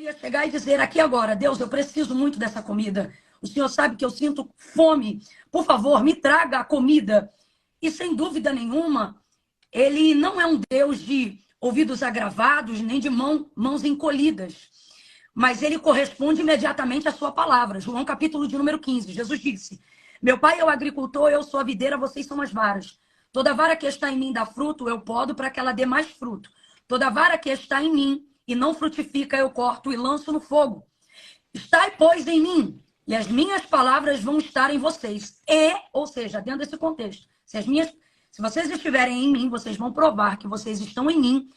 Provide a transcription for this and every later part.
ia chegar e dizer aqui agora, Deus, eu preciso muito dessa comida. O Senhor sabe que eu sinto fome. Por favor, me traga a comida. E sem dúvida nenhuma, ele não é um Deus de ouvidos agravados, nem de mãos encolhidas. Mas ele corresponde imediatamente à sua palavra. João capítulo de número 15. Jesus disse, meu pai é o agricultor, eu sou a videira, vocês são as varas. Toda vara que está em mim dá fruto, eu podo para que ela dê mais fruto. Toda vara que está em mim e não frutifica, eu corto e lanço no fogo. Estai, pois, em mim, e as minhas palavras vão estar em vocês. Ou seja, dentro desse contexto, se vocês estiverem em mim, vocês vão provar que vocês estão em mim,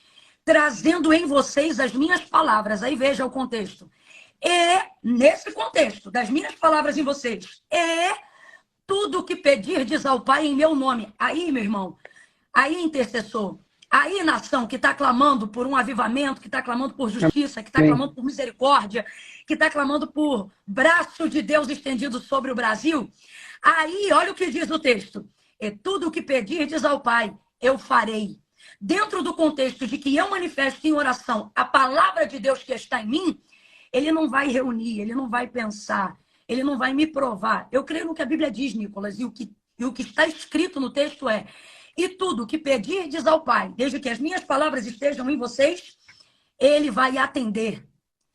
trazendo em vocês as minhas palavras. Aí veja o contexto. E, nesse contexto, das minhas palavras em vocês, tudo que pedirdes ao Pai em meu nome. Aí, meu irmão, aí, intercessor, aí, nação que está clamando por um avivamento, que está clamando por justiça, que está clamando por misericórdia, que está clamando por braço de Deus estendido sobre o Brasil. Aí, olha o que diz o texto. E tudo o que pedirdes ao Pai, eu farei. Dentro do contexto de que eu manifesto em oração a palavra de Deus que está em mim, ele não vai reunir, ele não vai pensar, ele não vai me provar. Eu creio no que a Bíblia diz, Nicolas, e o que está escrito no texto é: e tudo que pedirdes ao Pai, desde que as minhas palavras estejam em vocês, ele vai atender.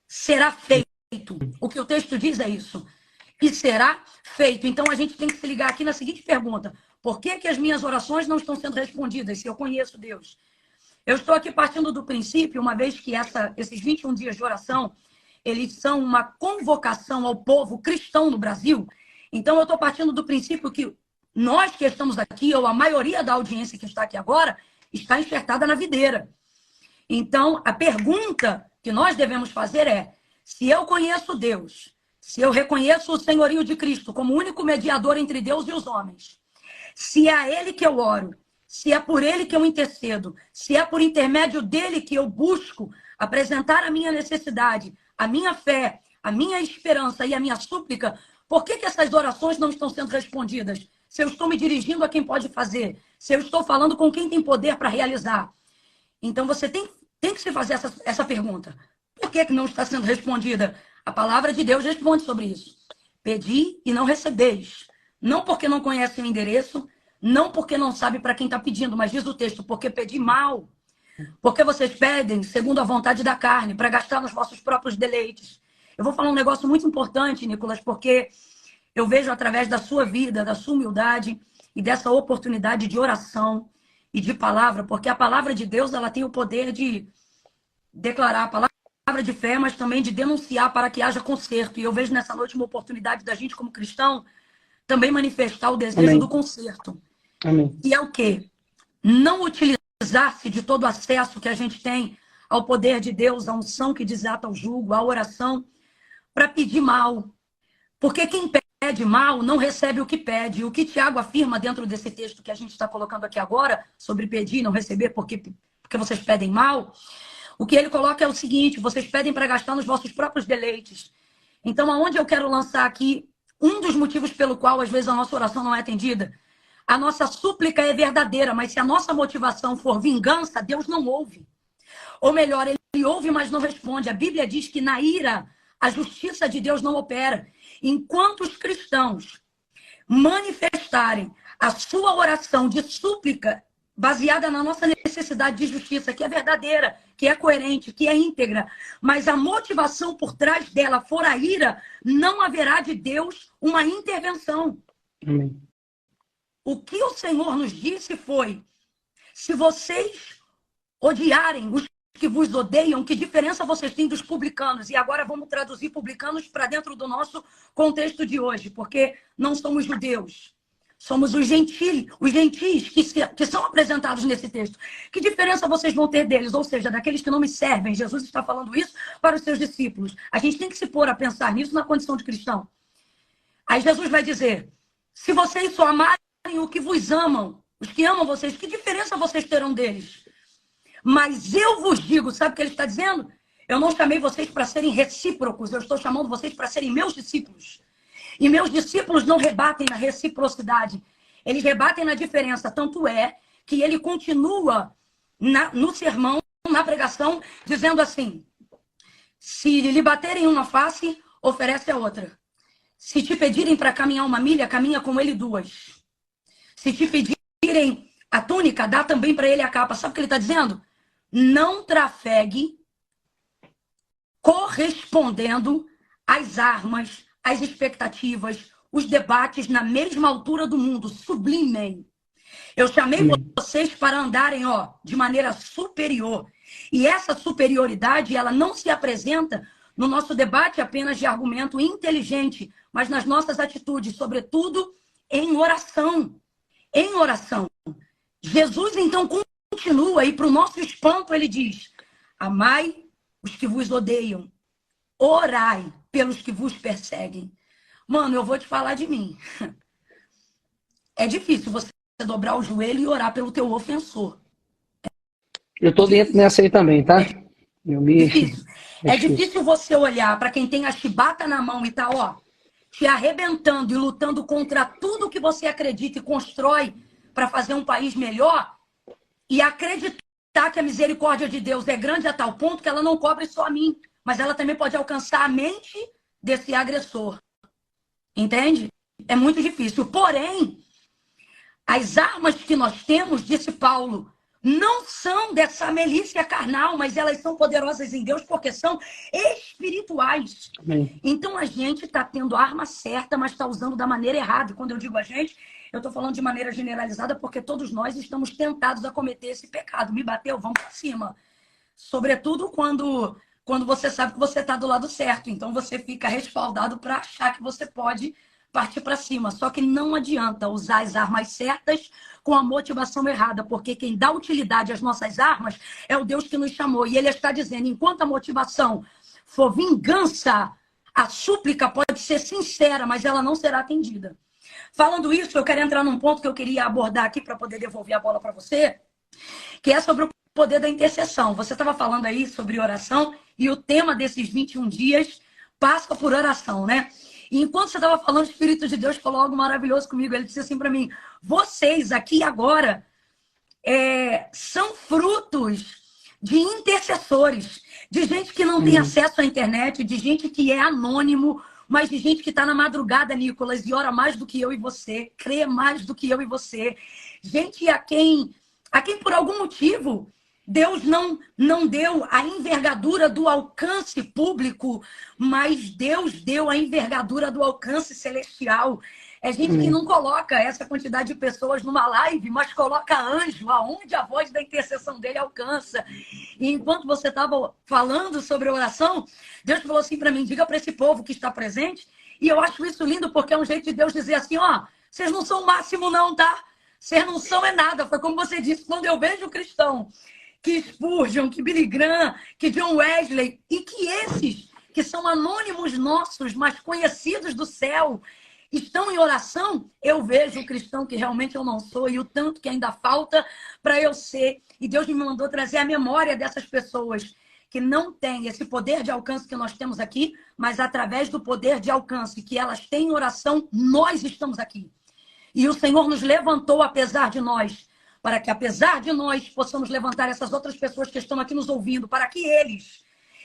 Será feito. O que o texto diz é isso. E será feito. Então a gente tem que se ligar aqui na seguinte pergunta: por que que as minhas orações não estão sendo respondidas se eu conheço Deus? Eu estou aqui partindo do princípio, uma vez que esses 21 dias de oração, eles são uma convocação ao povo cristão no Brasil. Então eu estou partindo do princípio que nós que estamos aqui, ou a maioria da audiência que está aqui agora, está enxertada na videira. Então, a pergunta que nós devemos fazer é: se eu conheço Deus, se eu reconheço o senhorio de Cristo como o único mediador entre Deus e os homens, se é a Ele que eu oro, se é por Ele que eu intercedo, se é por intermédio dEle que eu busco apresentar a minha necessidade, a minha fé, a minha esperança e a minha súplica, por que que essas orações não estão sendo respondidas? Se eu estou me dirigindo a quem pode fazer, se eu estou falando com quem tem poder para realizar. Então você tem que se fazer essa pergunta. Por que que não está sendo respondida? A palavra de Deus responde sobre isso. Pedi e não recebeis. Não porque não conhece o endereço, não porque não sabe para quem está pedindo, mas diz o texto, porque pedi mal. Porque vocês pedem segundo a vontade da carne, para gastar nos vossos próprios deleites. Eu vou falar um negócio muito importante, Nicolas, porque eu vejo através da sua vida, da sua humildade e dessa oportunidade de oração e de palavra, porque a palavra de Deus ela tem o poder de declarar a palavra de fé, mas também de denunciar para que haja conserto. E eu vejo nessa noite uma oportunidade da gente, como cristão, também manifestar o desejo do conserto. Amém. E é o quê? Não utilizar-se de todo o acesso que a gente tem ao poder de Deus, à unção que desata o jugo, à oração, para pedir mal. Porque quem pede mal não recebe o que pede. O que Tiago afirma dentro desse texto que a gente está colocando aqui agora, sobre pedir e não receber porque vocês pedem mal, o que ele coloca é o seguinte: vocês pedem para gastar nos vossos próprios deleites. Então, aonde eu quero lançar aqui um dos motivos pelo qual, às vezes, a nossa oração não é atendida? A nossa súplica é verdadeira, mas se a nossa motivação for vingança, Deus não ouve. Ou melhor, ele ouve, mas não responde. A Bíblia diz que na ira, a justiça de Deus não opera. Enquanto os cristãos manifestarem a sua oração de súplica baseada na nossa necessidade de justiça, que é verdadeira, que é coerente, que é íntegra, mas a motivação por trás dela for a ira, não haverá de Deus uma intervenção. Amém. O que o Senhor nos disse foi: se vocês odiarem os que vos odeiam, que diferença vocês têm dos publicanos? E agora vamos traduzir publicanos para dentro do nosso contexto de hoje, porque não somos judeus. Somos os gentis que são apresentados nesse texto. Que diferença vocês vão ter deles? Ou seja, daqueles que não me servem. Jesus está falando isso para os seus discípulos. A gente tem que se pôr a pensar nisso na condição de cristão. Aí Jesus vai dizer: se vocês só amarem o que vos amam, os que amam vocês, que diferença vocês terão deles? Mas eu vos digo, sabe o que ele está dizendo? Eu não chamei vocês para serem recíprocos, eu estou chamando vocês para serem meus discípulos. E meus discípulos não rebatem na reciprocidade, eles rebatem na diferença. Tanto é que ele continua no sermão, na pregação, dizendo assim: Se lhe baterem uma face, oferece a outra. Se te pedirem para caminhar uma milha, caminha com ele 2. Se te pedirem a túnica, dá também para ele a capa. Sabe o que ele está dizendo? Não trafegue correspondendo às armas, às expectativas, os debates na mesma altura do mundo. Sublimem. Eu chamei vocês para andarem, de maneira superior. E essa superioridade, ela não se apresenta no nosso debate apenas de argumento inteligente, mas nas nossas atitudes, sobretudo em oração. Em oração. Jesus, então, continua, e para o nosso espanto, ele diz: amai os que vos odeiam, orai pelos que vos perseguem. Mano, eu vou te falar de mim. É difícil você dobrar o joelho e orar pelo teu ofensor. Eu tô dentro nessa aí também, tá? Difícil. É difícil você olhar para quem tem a chibata na mão e tá, te arrebentando e lutando contra tudo que você acredita e constrói para fazer um país melhor, e acreditar que a misericórdia de Deus é grande a tal ponto que ela não cobre só a mim, mas ela também pode alcançar a mente desse agressor. Entende? É muito difícil. Porém, as armas que nós temos, disse Paulo, não são dessa milícia carnal, mas elas são poderosas em Deus porque são espirituais. Amém. Então a gente está tendo a arma certa, mas está usando da maneira errada. E quando eu digo a gente, eu estou falando de maneira generalizada porque todos nós estamos tentados a cometer esse pecado. Me bateu, vamos para cima. Sobretudo quando você sabe que você está do lado certo. Então você fica respaldado para achar que você pode partir para cima. Só que não adianta usar as armas certas com a motivação errada, porque quem dá utilidade às nossas armas é o Deus que nos chamou. E ele está dizendo, enquanto a motivação for vingança, a súplica pode ser sincera, mas ela não será atendida. Falando isso, eu quero entrar num ponto que eu queria abordar aqui para poder devolver a bola para você, que é sobre o poder da intercessão. Você estava falando aí sobre oração e o tema desses 21 dias passa por oração, né? E enquanto você estava falando, o Espírito de Deus falou algo maravilhoso comigo. Ele disse assim para mim, vocês aqui agora são frutos de intercessores, de gente que não tem acesso à internet, de gente que é anônimo, mas de gente que está na madrugada, Nicolas, e ora mais do que eu e você, crê mais do que eu e você. Gente a quem por algum motivo Deus não deu a envergadura do alcance público, mas Deus deu a envergadura do alcance celestial. É gente que não coloca essa quantidade de pessoas numa live, mas coloca anjo, aonde a voz da intercessão dele alcança. E enquanto você estava falando sobre oração, Deus falou assim para mim, diga para esse povo que está presente, e eu acho isso lindo, porque é um jeito de Deus dizer assim, vocês não são o máximo não, tá? Vocês não são nada. Foi como você disse, quando eu vejo um cristão que Spurgeon, que Billy Graham, que John Wesley, e que esses, que são anônimos nossos, mas conhecidos do céu, estão em oração, eu vejo o cristão que realmente eu não sou e o tanto que ainda falta para eu ser. E Deus me mandou trazer a memória dessas pessoas que não têm esse poder de alcance que nós temos aqui, mas através do poder de alcance que elas têm em oração, nós estamos aqui. E o Senhor nos levantou apesar de nós, para que, apesar de nós, possamos levantar essas outras pessoas que estão aqui nos ouvindo, para que eles,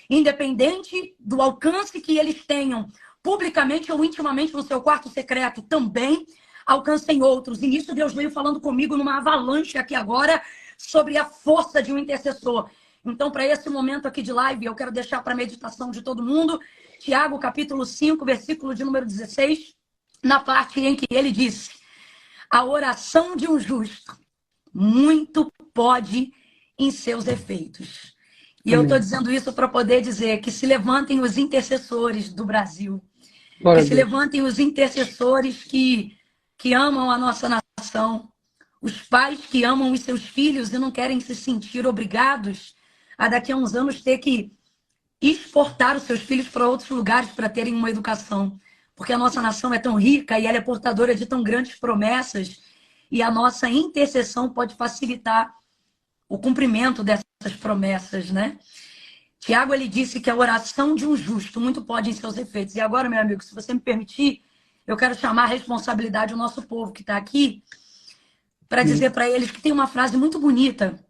independente do alcance que eles tenham, publicamente ou intimamente no seu quarto secreto, também alcancem outros. E nisso Deus veio falando comigo numa avalanche aqui agora sobre a força de um intercessor. Então, para esse momento aqui de live, eu quero deixar para a meditação de todo mundo, Tiago, capítulo 5, versículo de número 16, na parte em que ele disse, a oração de um justo muito pode em seus efeitos. E eu estou dizendo isso para poder dizer que se levantem os intercessores do Brasil. Que se levantem os intercessores que amam a nossa nação. Os pais que amam os seus filhos e não querem se sentir obrigados a daqui a uns anos ter que exportar os seus filhos para outros lugares para terem uma educação. Porque a nossa nação é tão rica e ela é portadora de tão grandes promessas. E a nossa intercessão pode facilitar o cumprimento dessas promessas, né? Tiago, ele disse que a oração de um justo muito pode em seus efeitos. E agora, meu amigo, se você me permitir, eu quero chamar a responsabilidade do nosso povo que está aqui para dizer para eles que tem uma frase muito bonita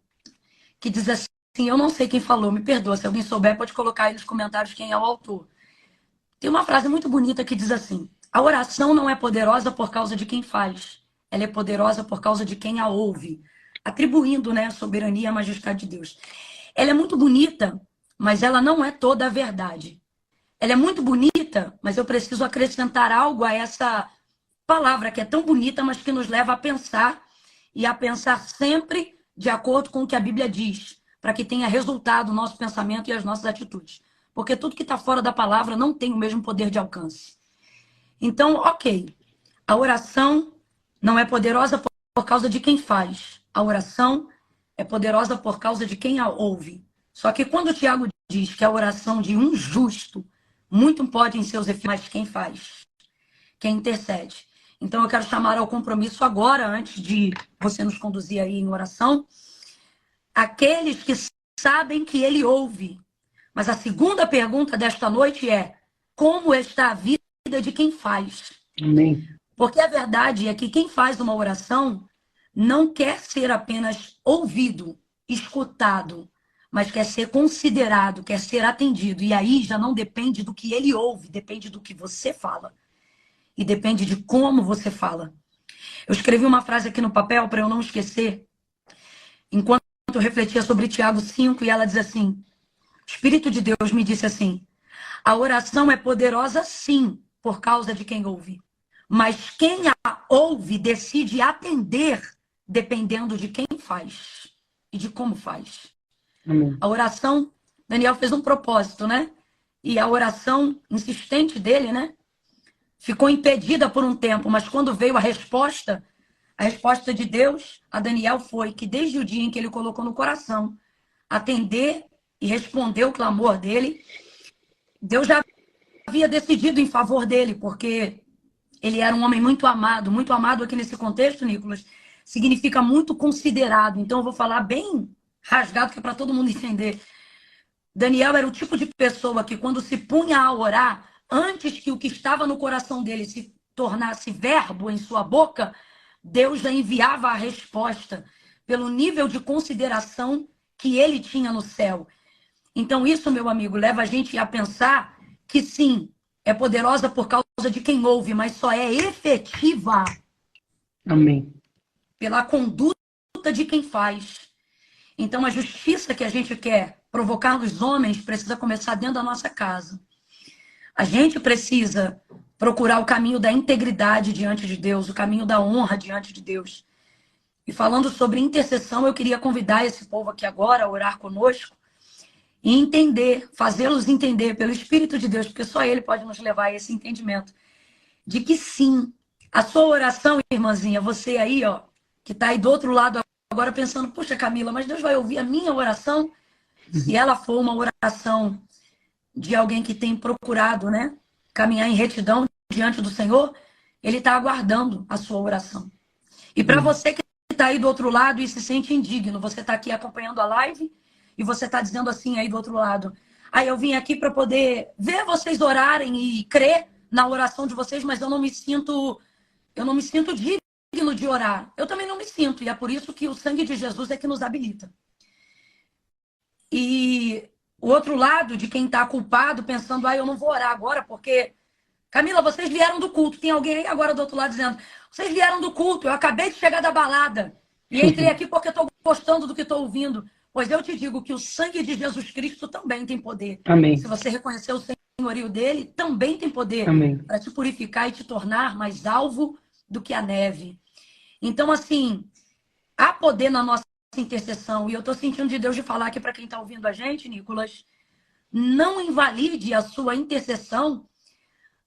que diz assim, eu não sei quem falou, me perdoa. Se alguém souber, pode colocar aí nos comentários quem é o autor. Tem uma frase muito bonita que diz assim: a oração não é poderosa por causa de quem faz, ela é poderosa por causa de quem a ouve, atribuindo, né, a soberania e a majestade de Deus. Ela é muito bonita, mas ela não é toda a verdade. Ela é muito bonita, mas eu preciso acrescentar algo a essa palavra que é tão bonita, mas que nos leva a pensar, e a pensar sempre de acordo com o que a Bíblia diz, para que tenha resultado o nosso pensamento e as nossas atitudes. Porque tudo que está fora da palavra não tem o mesmo poder de alcance. Então, ok, a oração não é poderosa por causa de quem faz. A oração é poderosa por causa de quem a ouve. Só que quando o Tiago diz que a oração de um justo muito pode em seus efeitos, mas quem faz? Quem intercede? Então, eu quero chamar ao compromisso agora, antes de você nos conduzir aí em oração, aqueles que sabem que ele ouve. Mas a segunda pergunta desta noite é: como está a vida de quem faz? Amém. Porque a verdade é que quem faz uma oração não quer ser apenas ouvido, escutado, mas quer ser considerado, quer ser atendido. E aí já não depende do que ele ouve, depende do que você fala. E depende de como você fala. Eu escrevi uma frase aqui no papel para eu não esquecer, enquanto eu refletia sobre Tiago 5, e ela diz assim: o Espírito de Deus me disse assim: a oração é poderosa sim, por causa de quem ouve. Mas quem a ouve decide atender dependendo de quem faz e de como faz. Amém. A oração, Daniel fez um propósito, né? E a oração insistente dele, né? Ficou impedida por um tempo, mas quando veio a resposta de Deus a Daniel foi que desde o dia em que ele colocou no coração atender e responder o clamor dele, Deus já havia decidido em favor dele, porque ele era um homem muito amado aqui nesse contexto, Nicolas, significa muito considerado. Então eu vou falar bem rasgado, que é para todo mundo entender. Daniel era o tipo de pessoa que quando se punha a orar, antes que o que estava no coração dele se tornasse verbo em sua boca, Deus já enviava a resposta pelo nível de consideração que ele tinha no céu. Então isso, meu amigo, leva a gente a pensar que sim, é poderosa por causa de quem ouve, mas só é efetiva Amém. pela conduta de quem faz. Então a justiça que a gente quer provocar nos homens precisa começar dentro da nossa casa. A gente precisa procurar o caminho da integridade diante de Deus, o caminho da honra diante de Deus. E falando sobre intercessão, eu queria convidar esse povo aqui agora a orar conosco e entender, fazê-los entender pelo Espírito de Deus, porque só Ele pode nos levar a esse entendimento, de que sim, a sua oração, irmãzinha, você aí, ó, que está aí do outro lado agora pensando: puxa, Camila, mas Deus vai ouvir a minha oração? Se ela for uma oração de alguém que tem procurado, né, caminhar em retidão diante do Senhor, Ele está aguardando a sua oração. E para você que está aí do outro lado e se sente indigno, você está aqui acompanhando a live e você está dizendo assim aí do outro lado: aí eu vim aqui para poder ver vocês orarem e crer na oração de vocês, mas eu não me sinto digno de orar. Eu também não me sinto, e é por isso que o sangue de Jesus é que nos habilita. E o outro lado de quem está culpado, pensando: eu não vou orar agora porque... Camila, vocês vieram do culto. Tem alguém aí agora do outro lado dizendo: vocês vieram do culto, eu acabei de chegar da balada e entrei aqui porque estou gostando do que estou ouvindo. Pois eu te digo que o sangue de Jesus Cristo também tem poder. Amém. Se você reconhecer o senhorio dele, também tem poder para te purificar e te tornar mais alvo do que a neve. Então, assim, há poder na nossa intercessão. E eu estou sentindo de Deus de falar aqui para quem está ouvindo a gente, Nicolas: não invalide a sua intercessão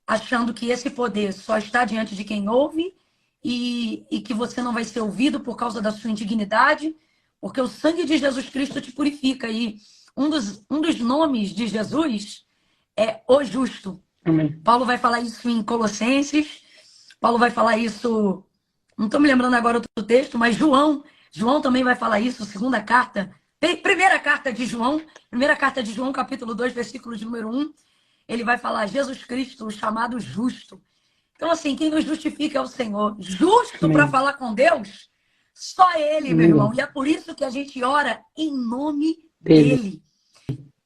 achando que esse poder só está diante de quem ouve e que você não vai ser ouvido por causa da sua indignidade, porque o sangue de Jesus Cristo te purifica. E um dos nomes de Jesus é o justo. Amém. Paulo vai falar isso em Colossenses, Paulo vai falar isso, não estou me lembrando agora outro texto, mas João também vai falar isso, primeira carta de João, capítulo 2, versículo de número 1, ele vai falar: Jesus Cristo, o chamado justo. Então, assim, quem nos justifica é o Senhor. Justo para falar com Deus, só Ele, meu irmão. E é por isso que a gente ora em nome Dele. dele.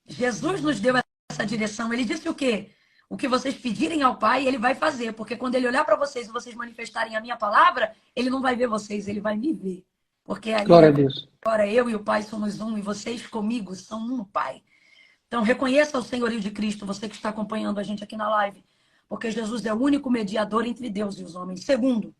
Jesus nos deu essa direção. Ele disse o quê? O que vocês pedirem ao Pai, ele vai fazer. Porque quando ele olhar para vocês e vocês manifestarem a minha palavra, ele não vai ver vocês, ele vai me ver. Porque aí Glória a Deus. agora eu e o Pai somos um e vocês comigo são um no Pai. Então reconheça o senhorio de Cristo, você que está acompanhando a gente aqui na live. Porque Jesus é o único mediador entre Deus e os homens. Segundo,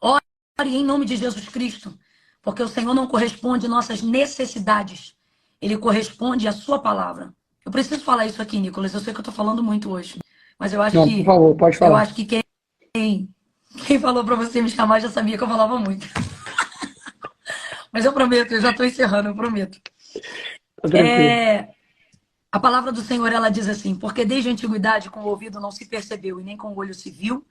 ore em nome de Jesus Cristo. Porque o Senhor não corresponde às nossas necessidades. Ele corresponde à sua palavra. Eu preciso falar isso aqui, Nicolas. Eu sei que eu estou falando muito hoje. Mas eu acho Não, que... por favor, pode falar. Eu acho que quem falou para você me chamar já sabia que eu falava muito. Mas eu prometo, eu já estou encerrando, eu prometo. Tá tranquilo. A palavra do Senhor, ela diz assim: porque desde a antiguidade com o ouvido não se percebeu e nem com o olho se viu,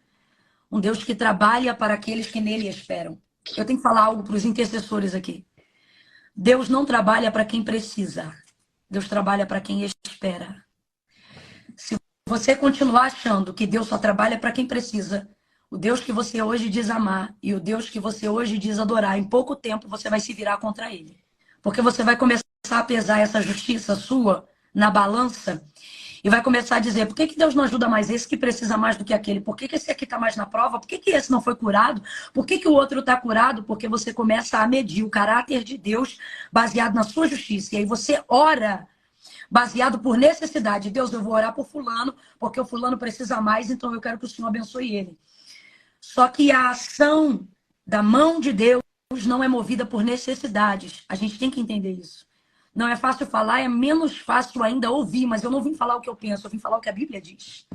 um Deus que trabalha para aqueles que nele esperam. Eu tenho que falar algo para os intercessores aqui. Deus não trabalha para quem precisa. Deus trabalha para quem espera. Se você continuar achando que Deus só trabalha para quem precisa, o Deus que você hoje diz amar e o Deus que você hoje diz adorar, em pouco tempo você vai se virar contra ele. Porque você vai começar a pesar essa justiça sua na balança e vai começar a dizer: por que Deus não ajuda mais esse que precisa mais do que aquele? Por que esse aqui está mais na prova? Por que esse não foi curado? Por que o outro está curado? Porque você começa a medir o caráter de Deus baseado na sua justiça. E aí você ora baseado por necessidade. Deus, eu vou orar por fulano, porque o fulano precisa mais, então eu quero que o Senhor abençoe ele. Só que a ação da mão de Deus não é movida por necessidades. A gente tem que entender isso. Não é fácil falar, é menos fácil ainda ouvir, mas eu não vim falar o que eu penso, eu vim falar o que a Bíblia diz.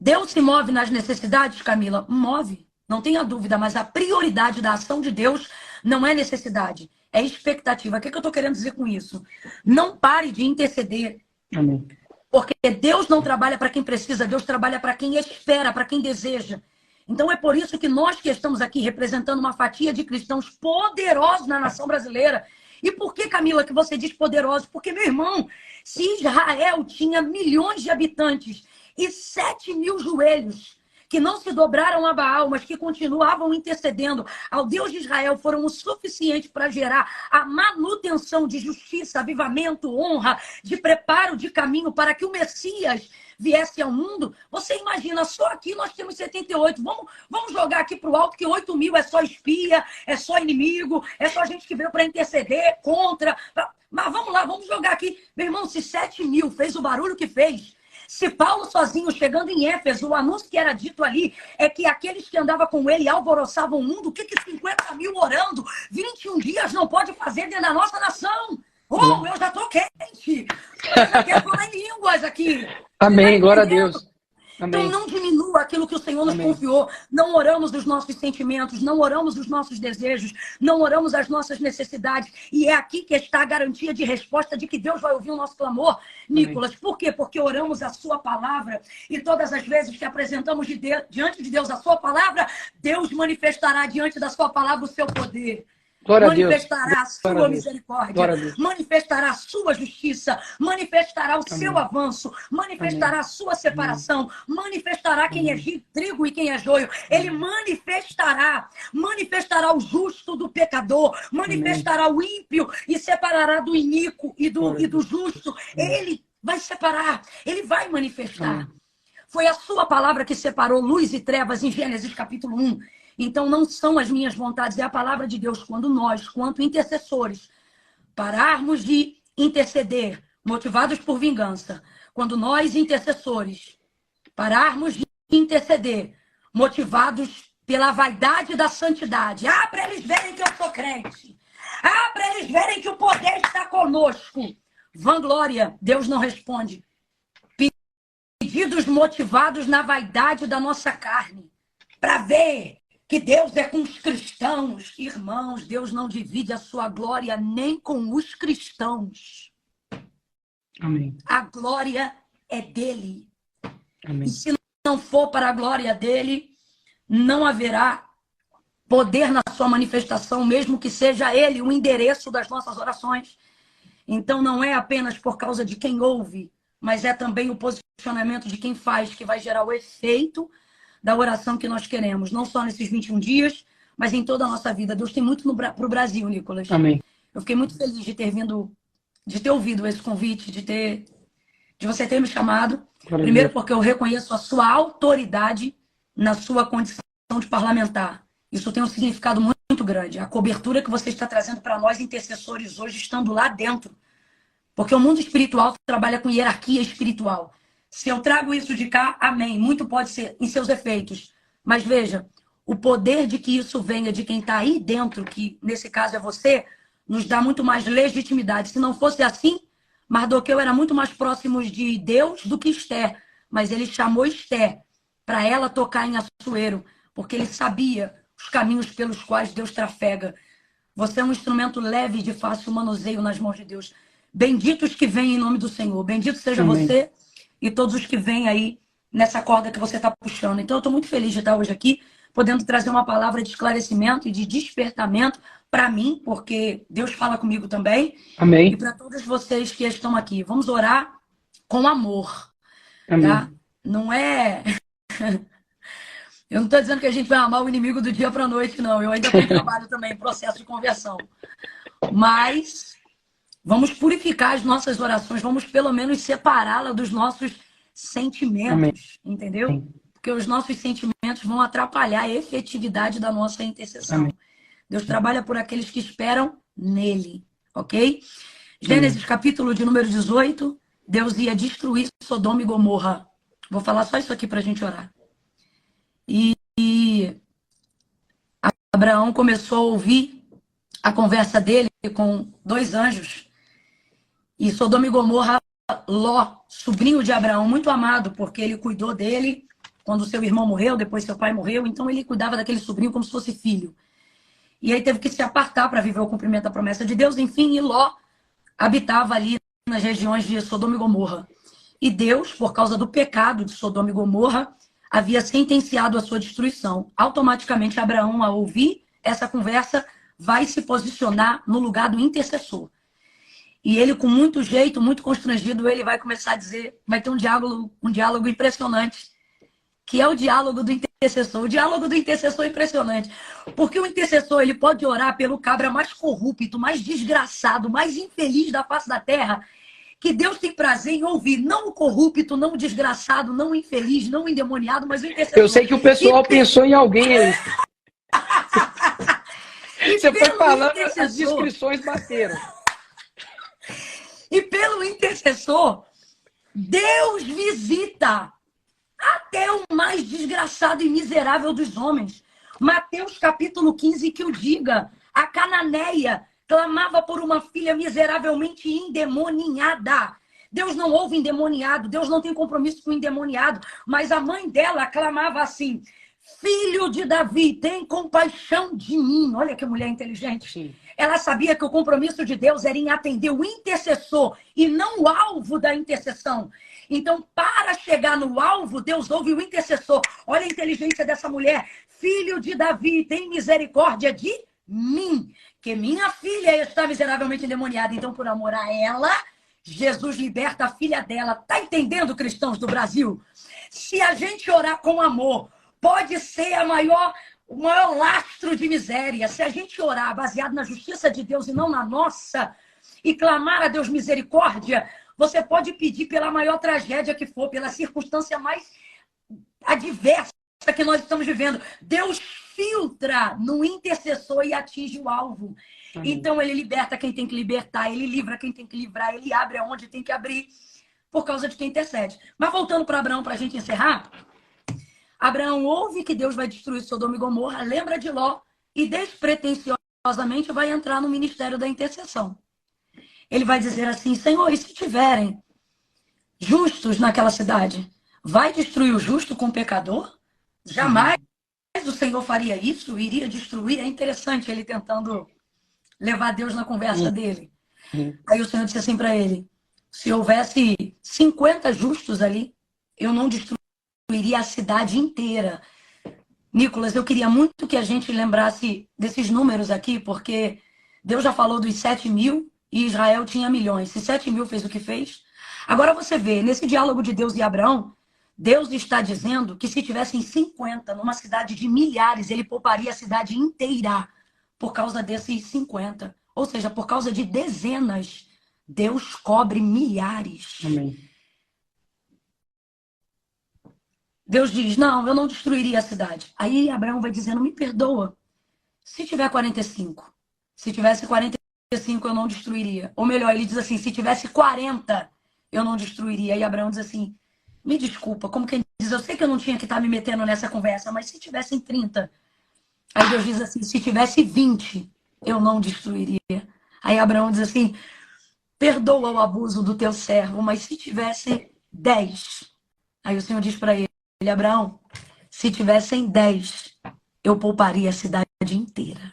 Deus se move nas necessidades, Camila? Move, não tenha dúvida, mas a prioridade da ação de Deus não é necessidade, é expectativa. O que eu estou querendo dizer com isso? Não pare de interceder. Amém. Porque Deus não trabalha para quem precisa, Deus trabalha para quem espera, para quem deseja. Então é por isso que nós que estamos aqui representando uma fatia de cristãos poderosos na nação brasileira. E por que, Camila, que você diz poderosos? Porque, meu irmão, se Israel tinha milhões de habitantes e 7.000 joelhos que não se dobraram a Baal, mas que continuavam intercedendo ao Deus de Israel, foram o suficiente para gerar a manutenção de justiça, avivamento, honra, de preparo de caminho para que o Messias viesse ao mundo. Você imagina, só aqui nós temos 78. Vamos jogar aqui para o alto que 8.000 é só espia, é só inimigo, é só gente que veio para interceder contra. Mas vamos lá, vamos jogar aqui. Meu irmão, se 7.000 fez o barulho que fez, se Paulo sozinho, chegando em Éfeso, o anúncio que era dito ali é que aqueles que andavam com ele alvoroçavam o mundo, o que 50.000 orando 21 dias não pode fazer dentro da nossa nação? Oh, eu já tô quente! Eu já quero falar em línguas aqui. Amém, glória a Deus. Então Amém. não diminua aquilo que o Senhor nos confiou. Não oramos os nossos sentimentos, não oramos os nossos desejos, não oramos as nossas necessidades. E é aqui que está a garantia de resposta de que Deus vai ouvir o nosso clamor, Nicolas. Por quê? Porque oramos a sua palavra e todas as vezes que apresentamos diante de Deus a sua palavra, Deus manifestará diante da sua palavra o seu poder. Glória Manifestará a sua Glória a misericórdia, manifestará a sua justiça, manifestará o seu avanço, manifestará a sua separação, manifestará quem é trigo e quem é joio. Ele manifestará o justo do pecador, manifestará o ímpio e separará do iníquo e do justo. Ele vai separar, ele vai manifestar. Foi a sua palavra que separou luz e trevas em Gênesis capítulo 1. Então, não são as minhas vontades, é a palavra de Deus. Quando nós, quanto intercessores, pararmos de interceder, motivados por vingança, quando nós, intercessores, pararmos de interceder, motivados pela vaidade da santidade, para eles verem que eu sou crente, para eles verem que o poder está conosco. Vanglória, Deus não responde. Pedidos motivados na vaidade da nossa carne, para ver que Deus é com os cristãos. Irmãos, Deus não divide a sua glória nem com os cristãos. Amém. A glória é dele. Amém. E se não for para a glória dele, não haverá poder na sua manifestação, mesmo que seja ele o endereço das nossas orações. Então não é apenas por causa de quem ouve, mas é também o posicionamento de quem faz, que vai gerar o efeito da oração que nós queremos, não só nesses 21 dias, mas em toda a nossa vida. Deus tem muito para o Brasil, Nicolas. Amém. Eu fiquei muito feliz de ter ouvido esse convite, de você ter me chamado. Glória a Primeiro Deus. porque eu reconheço a sua autoridade na sua condição de parlamentar. Isso tem um significado muito grande. A cobertura que você está trazendo para nós intercessores hoje, estando lá dentro. Porque o mundo espiritual trabalha com hierarquia espiritual. Se eu trago isso de cá, amém. Muito pode ser em seus efeitos. Mas veja, o poder de que isso venha de quem está aí dentro, que nesse caso é você, nos dá muito mais legitimidade. Se não fosse assim, Mardoqueu era muito mais próximo de Deus do que Esther. Mas ele chamou Esther para ela tocar em Assuero, porque ele sabia os caminhos pelos quais Deus trafega. Você é um instrumento leve de fácil manuseio nas mãos de Deus. Benditos que vêm em nome do Senhor. Bendito seja Amém. você e todos os que vêm aí nessa corda que você está puxando. Então, eu estou muito feliz de estar hoje aqui, podendo trazer uma palavra de esclarecimento e de despertamento para mim, porque Deus fala comigo também, e Amém. para todos vocês que estão aqui. Vamos orar com amor, Amém. tá? Não é... Eu não estou dizendo que a gente vai amar o inimigo do dia para a noite, não. Eu ainda tenho trabalho também, processo de conversão. Mas vamos purificar as nossas orações, vamos pelo menos separá-la dos nossos sentimentos, entendeu? Porque os nossos sentimentos vão atrapalhar a efetividade da nossa intercessão. Amém. Deus trabalha por aqueles que esperam nele, ok? Gênesis capítulo de número 18, Deus ia destruir Sodoma e Gomorra. Vou falar só isso aqui para a gente orar. E Abraão começou a ouvir a conversa dele com dois anjos. E Sodoma e Gomorra, Ló, sobrinho de Abraão, muito amado, porque ele cuidou dele quando seu irmão morreu, depois seu pai morreu. Então ele cuidava daquele sobrinho como se fosse filho. E aí teve que se apartar para viver o cumprimento da promessa de Deus. Enfim, e Ló habitava ali nas regiões de Sodoma e Gomorra. E Deus, por causa do pecado de Sodoma e Gomorra, havia sentenciado a sua destruição. Automaticamente, Abraão, ao ouvir essa conversa, vai se posicionar no lugar do intercessor. E ele, com muito jeito, muito constrangido, ele vai começar a dizer, vai ter um diálogo impressionante, que é o diálogo do intercessor. O diálogo do intercessor é impressionante. Porque o intercessor, ele pode orar pelo cabra mais corrupto, mais desgraçado, mais infeliz da face da terra, que Deus tem prazer em ouvir, não o corrupto, não o desgraçado, não o infeliz, não o endemoniado, mas o intercessor. Eu sei que o pessoal pensou em alguém aí. Você foi falando, as descrições bateram. E pelo intercessor, Deus visita até o mais desgraçado e miserável dos homens. Mateus capítulo 15, que o diga, a cananeia clamava por uma filha miseravelmente endemoniada. Deus não ouve endemoniado, Deus não tem compromisso com o endemoniado, mas a mãe dela clamava assim, filho de Davi, tem compaixão de mim. Olha que mulher inteligente. Sim. Ela sabia que o compromisso de Deus era em atender o intercessor e não o alvo da intercessão. Então, para chegar no alvo, Deus ouve o intercessor. Olha a inteligência dessa mulher. Filho de Davi, tem misericórdia de mim, que minha filha está miseravelmente endemoniada. Então, por amor a ela, Jesus liberta a filha dela. Tá entendendo, cristãos do Brasil? Se a gente orar com amor, pode ser o maior lastro de miséria. Se a gente orar baseado na justiça de Deus e não na nossa, e clamar a Deus misericórdia, você pode pedir pela maior tragédia que for, pela circunstância mais adversa que nós estamos vivendo. Deus filtra no intercessor e atinge o alvo. Amém. Então ele liberta quem tem que libertar, ele livra quem tem que livrar, ele abre aonde tem que abrir, por causa de quem intercede. Mas voltando para Abraão, para a gente encerrar, Abraão ouve que Deus vai destruir Sodoma e Gomorra, lembra de Ló e despretensiosamente vai entrar no ministério da intercessão. Ele vai dizer assim, Senhor, e se tiverem justos naquela cidade, vai destruir o justo com o pecador? Jamais o Senhor faria isso, iria destruir. É interessante ele tentando levar Deus na conversa dele. Aí o Senhor disse assim para ele, se houvesse 50 justos ali, eu não destruiria a cidade inteira. Nicolas, eu queria muito que a gente lembrasse desses números aqui, porque Deus já falou dos 7.000 e Israel tinha milhões. Se 7.000 fez o que fez. Agora você vê, nesse diálogo de Deus e Abraão, Deus está dizendo que se tivessem 50 numa cidade de milhares, ele pouparia a cidade inteira por causa desses 50. Ou seja, por causa de dezenas, Deus cobre milhares. Amém. Deus diz, não, eu não destruiria a cidade. Aí Abraão vai dizendo, me perdoa. Se tiver 45, se tivesse 45, eu não destruiria. Ou melhor, ele diz assim, se tivesse 40, eu não destruiria. E Abraão diz assim, me desculpa, como quem diz, eu sei que eu não tinha que estar me metendo nessa conversa, mas se tivessem 30. Aí Deus diz assim, se tivesse 20, eu não destruiria. Aí Abraão diz assim, perdoa o abuso do teu servo, mas se tivesse 10. Aí o Senhor diz para ele, Abraão, se tivessem 10, eu pouparia a cidade inteira.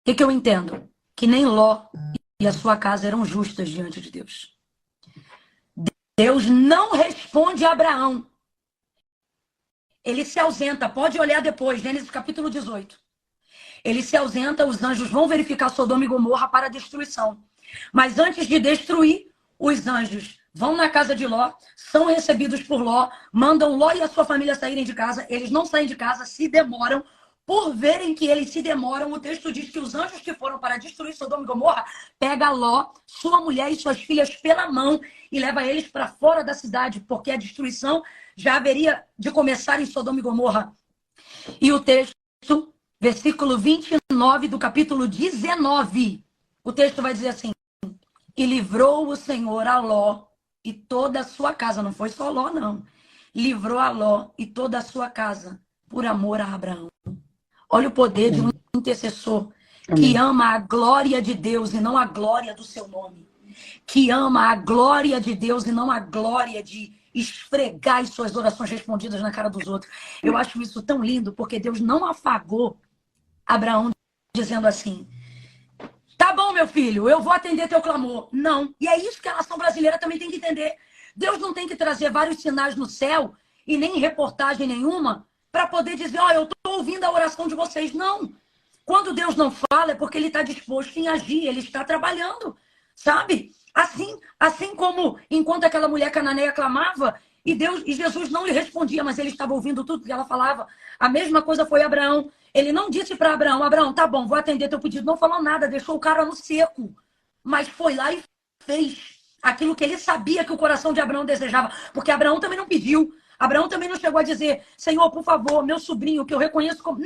O que eu entendo? Que nem Ló e a sua casa eram justas diante de Deus. Deus não responde a Abraão. Ele se ausenta, pode olhar depois, Gênesis capítulo 18. Ele se ausenta, os anjos vão verificar Sodoma e Gomorra para destruição. Mas antes de destruir, os anjos vão na casa de Ló, são recebidos por Ló, mandam Ló e a sua família saírem de casa. Eles não saem de casa, se demoram. Por verem que eles se demoram, o texto diz que os anjos que foram para destruir Sodoma e Gomorra pega Ló, sua mulher e suas filhas pela mão e leva eles para fora da cidade, porque a destruição já haveria de começar em Sodoma e Gomorra. E o texto, versículo 29 do capítulo 19, o texto vai dizer assim, e livrou o Senhor a Ló e toda a sua casa, não foi só Ló não, livrou a Ló e toda a sua casa por amor a Abraão. Olha o poder de um intercessor que ama a glória de Deus e não a glória do seu nome. Que ama a glória de Deus e não a glória de esfregar as suas orações respondidas na cara dos outros. Eu acho isso tão lindo, porque Deus não afagou Abraão dizendo assim, tá bom, meu filho, eu vou atender teu clamor. Não. E é isso que a nação brasileira também tem que entender. Deus não tem que trazer vários sinais no céu e nem reportagem nenhuma para poder dizer, ó, eu estou ouvindo a oração de vocês. Não. Quando Deus não fala é porque ele está disposto em agir, ele está trabalhando, sabe? Assim como enquanto aquela mulher cananeia clamava e Jesus não lhe respondia, mas ele estava ouvindo tudo que ela falava. A mesma coisa foi Abraão. Ele não disse para Abraão, Abraão, tá bom, vou atender teu pedido. Não falou nada, deixou o cara no seco. Mas foi lá e fez aquilo que ele sabia que o coração de Abraão desejava. Porque Abraão também não pediu. Abraão também não chegou a dizer, Senhor, por favor, meu sobrinho, que eu reconheço como...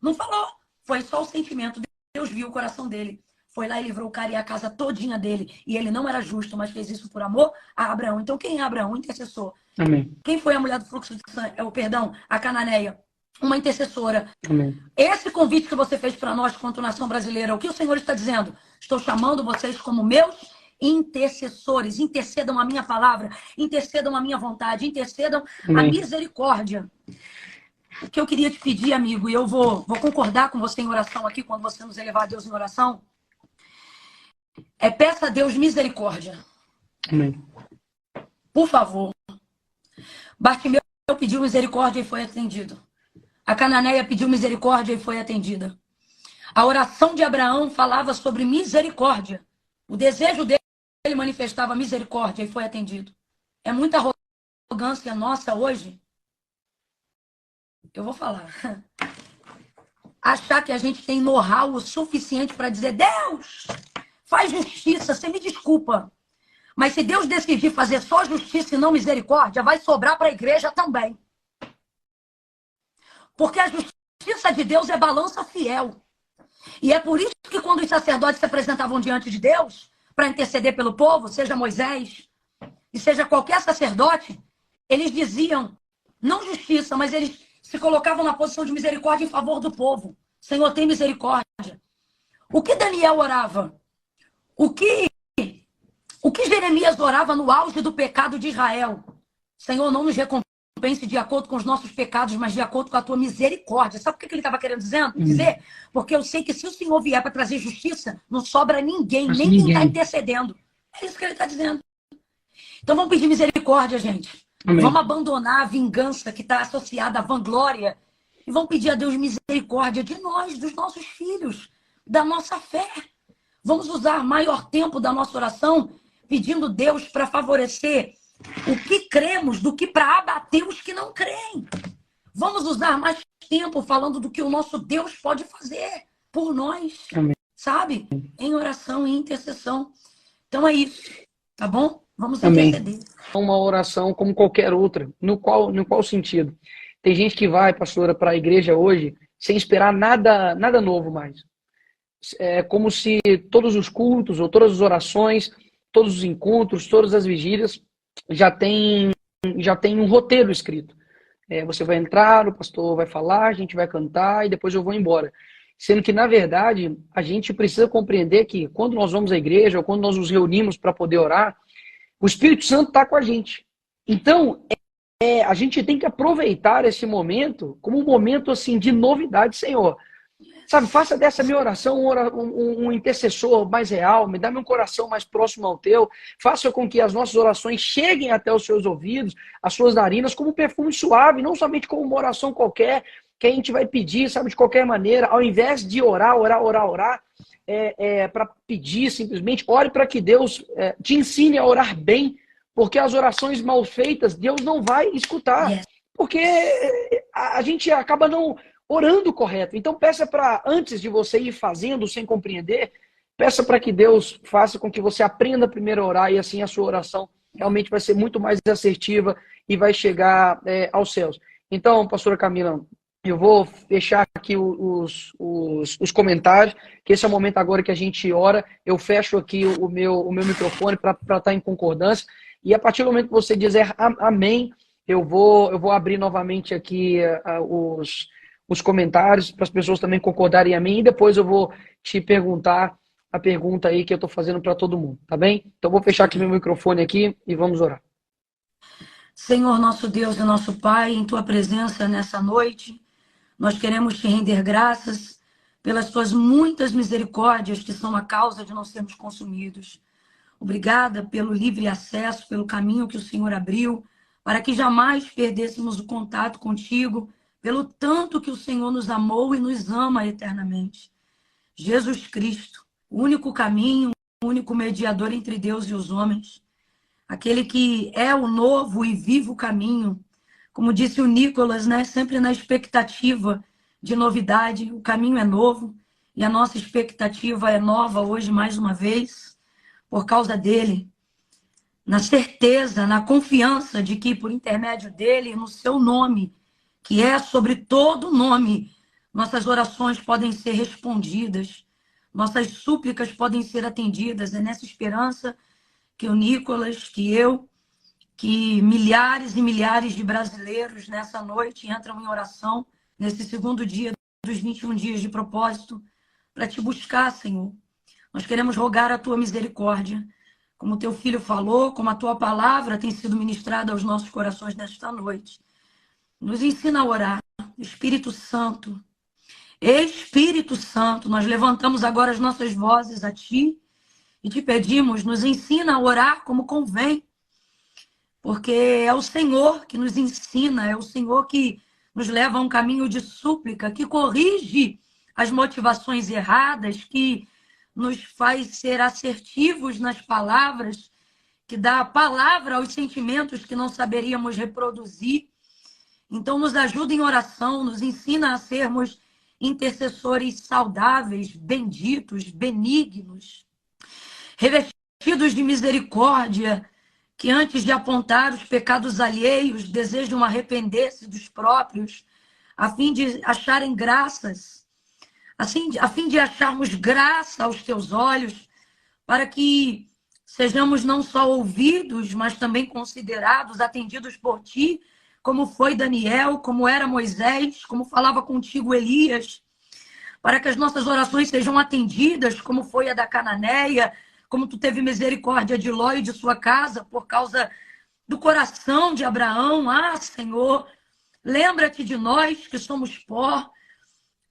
Não falou. Foi só o sentimento. Deus viu o coração dele. Foi lá e livrou o cara e a casa todinha dele. E ele não era justo, mas fez isso por amor a Abraão. Então quem é Abraão? Um intercessor. Amém. Quem foi a mulher do fluxo de sangue? A cananeia. Uma intercessora. Amém. Esse convite que você fez para nós, quanto nação brasileira, o que o Senhor está dizendo? Estou chamando vocês como meus intercessores. Intercedam a minha palavra, intercedam a minha vontade, intercedam a misericórdia. O que eu queria te pedir, amigo, e eu vou concordar com você em oração aqui, quando você nos elevar a Deus em oração, é peça a Deus misericórdia. Amém. Por favor. Bartimeu pediu misericórdia e foi atendido. A cananeia pediu misericórdia e foi atendida. A oração de Abraão falava sobre misericórdia. O desejo dele manifestava misericórdia e foi atendido. É muita arrogância nossa hoje. Eu vou falar. Achar que a gente tem know-how o suficiente para dizer, Deus, faz justiça, você me desculpa. Mas se Deus decidir fazer só justiça e não misericórdia, vai sobrar para a igreja também. Porque a justiça de Deus é balança fiel. E é por isso que quando os sacerdotes se apresentavam diante de Deus, para interceder pelo povo, seja Moisés, e seja qualquer sacerdote, eles diziam, não justiça, mas eles se colocavam na posição de misericórdia em favor do povo. Senhor, tem misericórdia. O que Daniel orava? O que Jeremias orava no auge do pecado de Israel? Senhor, não nos recompense de acordo com os nossos pecados, mas de acordo com a tua misericórdia. Sabe o que ele estava querendo dizer? Porque eu sei que se o Senhor vier para trazer justiça, não sobra ninguém, nem quem está intercedendo. É isso que ele está dizendo. Então vamos pedir misericórdia, gente. Amém. Vamos abandonar a vingança que está associada à vanglória e vamos pedir a Deus misericórdia de nós, dos nossos filhos, da nossa fé. Vamos usar maior tempo da nossa oração pedindo Deus para favorecer o que cremos do que para abater os que não creem. Vamos usar mais tempo falando do que o nosso Deus pode fazer por nós. Amém. sabe? Em oração e intercessão. Então é isso, tá bom? Vamos Amém. interceder. Uma oração como qualquer outra. No qual sentido? Tem gente que vai, pastora, para a igreja hoje sem esperar nada novo mais. É como se todos os cultos ou todas as orações, todos os encontros, todas as vigílias já tem um roteiro escrito. Você vai entrar, o pastor vai falar, a gente vai cantar e depois eu vou embora. Sendo que, na verdade, a gente precisa compreender que quando nós vamos à igreja ou quando nós nos reunimos para poder orar, o Espírito Santo está com a gente. Então, a gente tem que aproveitar esse momento como um momento assim de novidade, Senhor. Sabe, faça dessa minha oração um intercessor mais real, me dá meu coração mais próximo ao teu, faça com que as nossas orações cheguem até os seus ouvidos, as suas narinas, como um perfume suave, não somente como uma oração qualquer, que a gente vai pedir, sabe, de qualquer maneira, ao invés de orar, para pedir simplesmente, ore para que Deus te ensine a orar bem, porque as orações mal feitas, Deus não vai escutar, Yes. porque a gente acaba não orando correto. Então peça para, antes de você ir fazendo sem compreender, peça para que Deus faça com que você aprenda primeiro a orar e assim a sua oração realmente vai ser muito mais assertiva e vai chegar aos céus. Então, pastora Camila, eu vou fechar aqui os comentários, que esse é o momento agora que a gente ora. Eu fecho aqui o meu microfone para estar em concordância. E a partir do momento que você dizer amém, eu vou abrir novamente aqui os comentários para as pessoas também concordarem a mim e depois eu vou te perguntar a pergunta aí que eu estou fazendo para todo mundo, tá bem? Então vou fechar aqui meu microfone aqui e vamos orar. Senhor, nosso Deus e nosso Pai, em tua presença nessa noite, nós queremos te render graças pelas tuas muitas misericórdias que são a causa de não sermos consumidos. Obrigada pelo livre acesso, pelo caminho que o Senhor abriu, para que jamais perdêssemos o contato contigo, pelo tanto que o Senhor nos amou e nos ama eternamente. Jesus Cristo, o único caminho, o único mediador entre Deus e os homens, aquele que é o novo e vivo caminho, como disse o Nicolas, né, sempre na expectativa de novidade, o caminho é novo e a nossa expectativa é nova hoje mais uma vez, por causa dele, na certeza, na confiança de que por intermédio dele, no seu nome, que é sobre todo nome, nossas orações podem ser respondidas, nossas súplicas podem ser atendidas. É nessa esperança que o Nicolas, que eu, que milhares e milhares de brasileiros nessa noite entram em oração, nesse segundo dia dos 21 dias de propósito, para te buscar, Senhor. Nós queremos rogar a tua misericórdia, como teu filho falou, como a tua palavra tem sido ministrada aos nossos corações nesta noite. Nos ensina a orar. Espírito Santo, nós levantamos agora as nossas vozes a ti e te pedimos, nos ensina a orar como convém, porque é o Senhor que nos ensina, é o Senhor que nos leva a um caminho de súplica, que corrige as motivações erradas, que nos faz ser assertivos nas palavras, que dá a palavra aos sentimentos que não saberíamos reproduzir. Então, nos ajuda em oração, nos ensina a sermos intercessores saudáveis, benditos, benignos, revestidos de misericórdia, que antes de apontar os pecados alheios, desejam arrepender-se dos próprios, a fim de acharem graças, a fim de acharmos graça aos teus olhos, para que sejamos não só ouvidos, mas também considerados, atendidos por ti, como foi Daniel, como era Moisés, como falava contigo Elias, para que as nossas orações sejam atendidas, como foi a da Cananeia, como tu teve misericórdia de Ló e de sua casa, por causa do coração de Abraão. Ah, Senhor, lembra-te de nós que somos pó.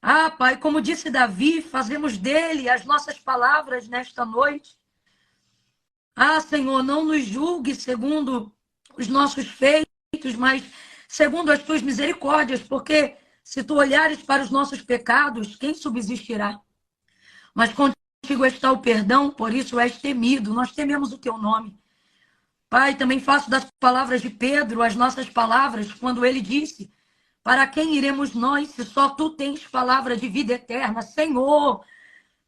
Ah, Pai, como disse Davi, fazemos dele as nossas palavras nesta noite. Ah, Senhor, não nos julgue segundo os nossos feitos, mas segundo as tuas misericórdias, porque se tu olhares para os nossos pecados, quem subsistirá? Mas contigo está o perdão, por isso és temido. Nós tememos o teu nome. Pai, também faço das palavras de Pedro as nossas palavras, quando ele disse: para quem iremos nós, se só tu tens palavra de vida eterna? Senhor,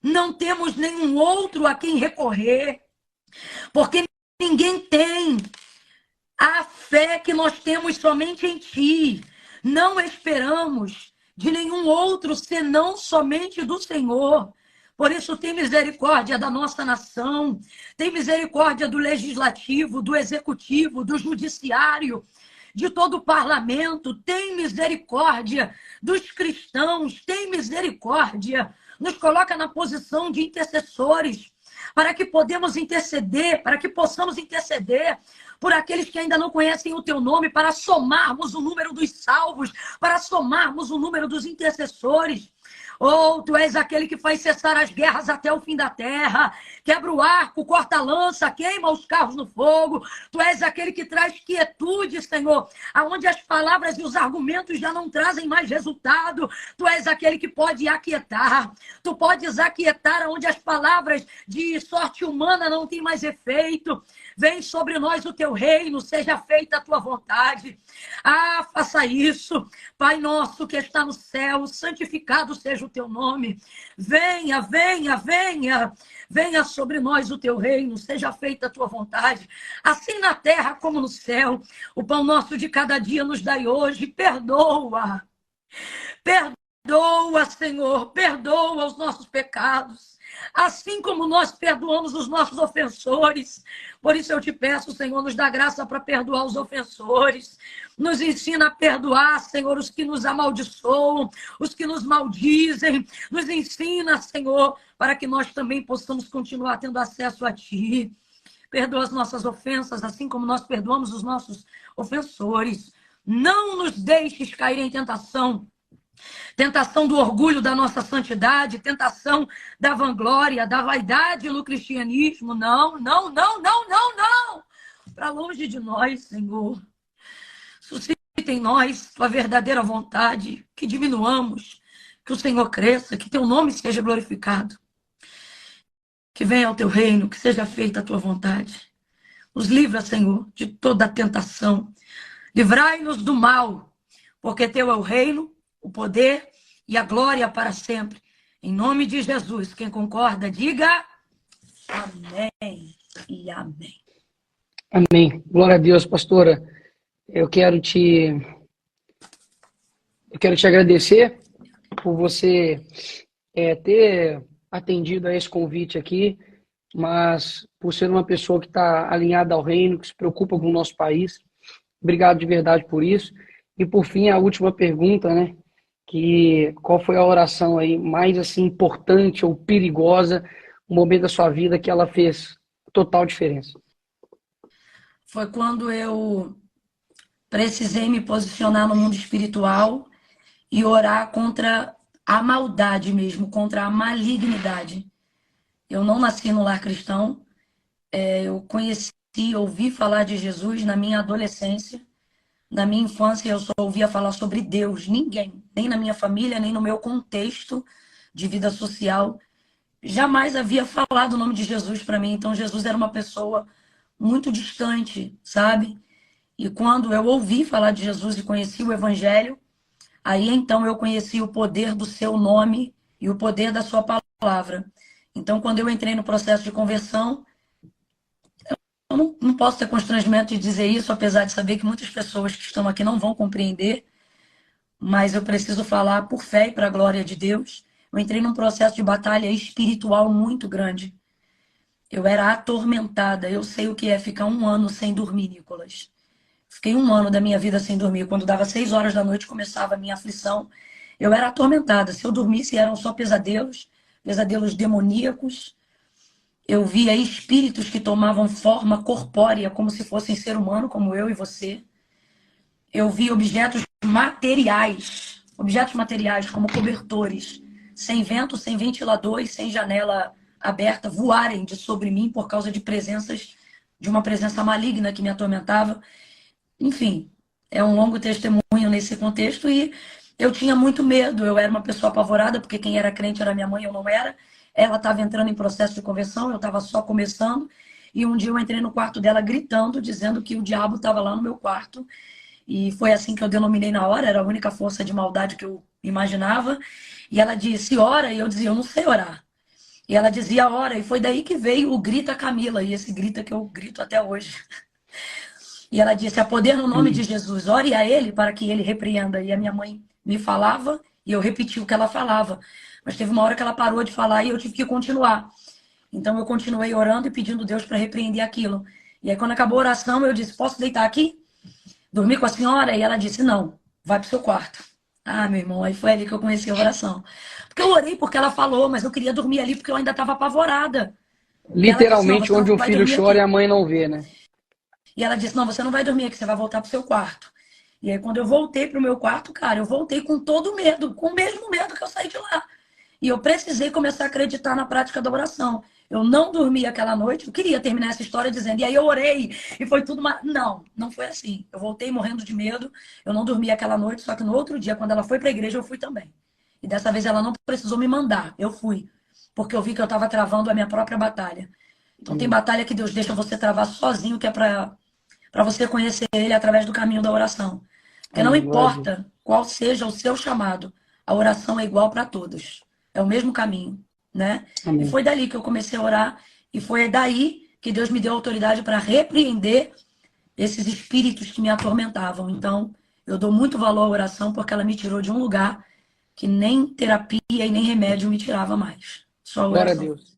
não temos nenhum outro a quem recorrer, porque ninguém tem a fé que nós temos somente em Ti. Não esperamos de nenhum outro senão somente do Senhor. Por isso, tem misericórdia da nossa nação, tem misericórdia do legislativo, do executivo, do judiciário, de todo o parlamento, tem misericórdia dos cristãos, tem misericórdia. Nos coloca na posição de intercessores, para que possamos interceder por aqueles que ainda não conhecem o teu nome, para somarmos o número dos salvos, para somarmos o número dos intercessores. Oh, tu és aquele que faz cessar as guerras até o fim da terra, quebra o arco, corta a lança, queima os carros no fogo. Tu és aquele que traz quietude, Senhor, aonde as palavras e os argumentos já não trazem mais resultado. Tu és aquele que pode aquietar. Tu podes aquietar aonde as palavras de sorte humana não têm mais efeito. Vem sobre nós o teu reino, seja feita a tua vontade. Ah, faça isso. Pai nosso que está no céu, santificado seja o teu nome. Venha, venha, venha. Venha sobre nós o teu reino, seja feita a tua vontade. Assim na terra como no céu. O pão nosso de cada dia nos dai hoje. Perdoa. Perdoa, Senhor. Perdoa os nossos pecados. Assim como nós perdoamos os nossos ofensores. Por isso eu te peço, Senhor, nos dá graça para perdoar os ofensores. Nos ensina a perdoar, Senhor, os que nos amaldiçoam, os que nos maldizem. Nos ensina, Senhor, para que nós também possamos continuar tendo acesso a Ti. Perdoa as nossas ofensas, assim como nós perdoamos os nossos ofensores. Não nos deixes cair em tentação. Tentação do orgulho da nossa santidade, tentação da vanglória, da vaidade no cristianismo. Não, não, não, não, não, não. Para longe de nós, Senhor. Suscita em nós tua verdadeira vontade, que diminuamos, que o Senhor cresça, que teu nome seja glorificado. Que venha ao teu reino, que seja feita a tua vontade. Nos livra, Senhor, de toda a tentação. Livrai-nos do mal, porque teu é o reino, o poder e a glória para sempre. Em nome de Jesus, quem concorda, diga amém e amém. Amém. Glória a Deus, pastora. Eu quero te agradecer por você ter atendido a esse convite aqui, mas por ser uma pessoa que está alinhada ao reino, que se preocupa com o nosso país. Obrigado de verdade por isso. E por fim, a última pergunta, né? Qual foi a oração aí mais assim importante ou perigosa, um momento da sua vida que ela fez total diferença? Foi quando eu precisei me posicionar no mundo espiritual e orar contra a maldade mesmo, contra a malignidade. Eu não nasci no lar cristão, eu ouvi falar de Jesus na minha adolescência. Na minha infância, eu só ouvia falar sobre Deus. Ninguém, nem na minha família, nem no meu contexto de vida social, jamais havia falado o nome de Jesus para mim. Então, Jesus era uma pessoa muito distante, sabe? E quando eu ouvi falar de Jesus e conheci o Evangelho, aí então eu conheci o poder do seu nome e o poder da sua palavra. Então, quando eu entrei no processo de conversão, eu não posso ter constrangimento de dizer isso, apesar de saber que muitas pessoas que estão aqui não vão compreender, mas eu preciso falar por fé e para a glória de Deus. Eu entrei num processo de batalha espiritual muito grande. Eu era atormentada. Eu sei o que é ficar 1 ano sem dormir, Nicolas. Fiquei 1 ano da minha vida sem dormir. Quando dava 6 horas da noite, começava a minha aflição. Eu era atormentada. Se eu dormisse, eram só pesadelos, pesadelos demoníacos. Eu via espíritos que tomavam forma corpórea, como se fossem ser humano, como eu e você. Eu via objetos materiais, como cobertores, sem vento, sem ventilador e sem janela aberta, voarem de sobre mim por causa de uma presença maligna que me atormentava. Enfim, é um longo testemunho nesse contexto e eu tinha muito medo. Eu era uma pessoa apavorada, porque quem era crente era minha mãe, eu não era. Ela estava entrando em processo de conversão, eu estava só começando. E um dia eu entrei no quarto dela gritando, dizendo que o diabo estava lá no meu quarto. E foi assim que eu denominei na hora, era a única força de maldade que eu imaginava. E ela disse, ora, e eu dizia, eu não sei orar. E ela dizia: ora, e foi daí que veio o Grita Camila, e esse grita que eu grito até hoje. E ela disse: há poder no nome de Jesus, ore a ele para que ele repreenda. E a minha mãe me falava, e eu repeti o que ela falava. Mas teve uma hora que ela parou de falar e eu tive que continuar. Então eu continuei orando e pedindo a Deus para repreender aquilo. E aí quando acabou a oração, eu disse: posso deitar aqui? Dormir com a senhora? E ela disse: não, vai pro seu quarto. Ah, meu irmão, aí foi ali que eu conheci a oração. Porque eu orei porque ela falou, mas eu queria dormir ali porque eu ainda estava apavorada. E ela disse: não, Literalmente, você não onde um vai filho dormir chora e aqui. a mãe não vê, né? E ela disse: não, você não vai dormir aqui, você vai voltar pro seu quarto. E aí quando eu voltei pro meu quarto, cara, eu voltei com todo medo, com o mesmo medo que eu saí de lá. E eu precisei começar a acreditar na prática da oração. Eu não dormi aquela noite, eu queria terminar essa história dizendo, e aí eu orei, e foi tudo uma... Não, não foi assim. Eu voltei morrendo de medo, eu não dormi aquela noite, só que no outro dia, quando ela foi para a igreja, eu fui também. E dessa vez ela não precisou me mandar, eu fui. Porque eu vi que eu estava travando a minha própria batalha. Então tem batalha que Deus deixa você travar sozinho, que é para você conhecer Ele através do caminho da oração. Porque não Amém, glória a Deus. importa qual seja o seu chamado, a oração é igual para todos. É o mesmo caminho, né? E Amém. foi dali que eu comecei a orar, e foi daí que Deus me deu autoridade para repreender esses espíritos que me atormentavam. Então, eu dou muito valor à oração porque ela me tirou de um lugar que nem terapia e nem remédio me tirava mais. Só a Glória a oração. Deus.